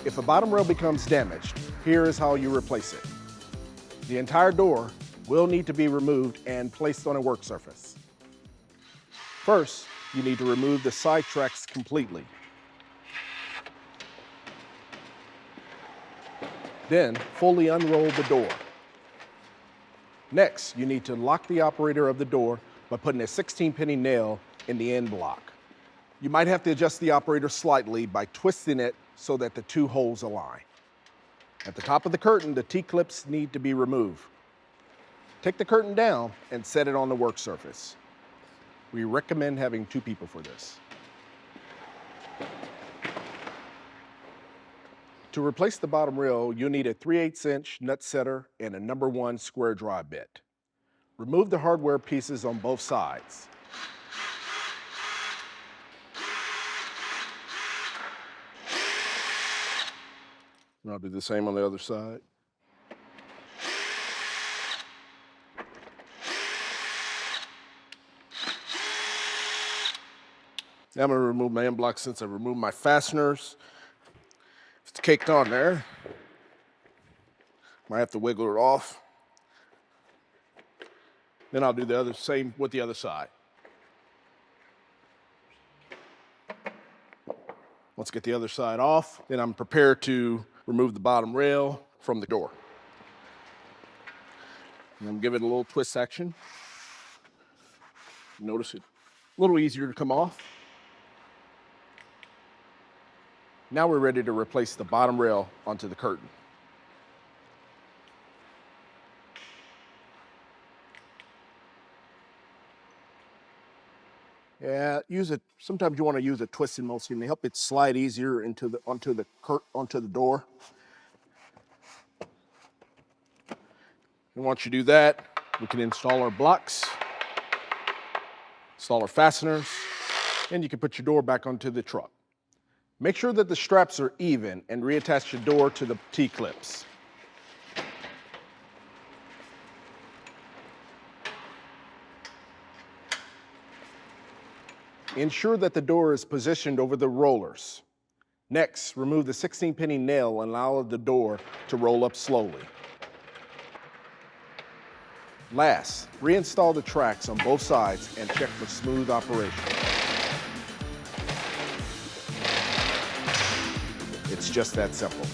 If a bottom rail becomes damaged, here is how you replace it. The entire door will need to be removed and placed on a work surface. First, you need to remove the side tracks completely. Then, fully unroll the door. Next, you need to lock the operator of the door by putting a 16-penny nail in the end block. You might have to adjust the operator slightly by twisting it so that the two holes align. At the top of the curtain, the T-clips need to be removed. Take the curtain down and set it on the work surface. We recommend having 2 people for this. To replace the bottom rail, you'll need a 3/8" nut setter and a number 1 square drive bit. Remove the hardware pieces on both sides. And I'll do the same on the other side. Now I'm going to remove my end block since I removed my fasteners. If it's caked on there, might have to wiggle it off. Then I'll do the same with the other side. Let's get the other side off. Then I'm prepared to remove the bottom rail from the door. And I'm giving it a little twist action. Notice it a little easier to come off. Now we're ready to replace the bottom rail onto the curtain. Yeah, sometimes you want to use a twisting motion to help it slide easier onto the door. And once you do that, we can install our blocks, install our fasteners, and you can put your door back onto the truck. Make sure that the straps are even and reattach your door to the T-clips. Ensure that the door is positioned over the rollers. Next, remove the 16-penny nail and allow the door to roll up slowly. Last, reinstall the tracks on both sides and check for smooth operation. It's just that simple.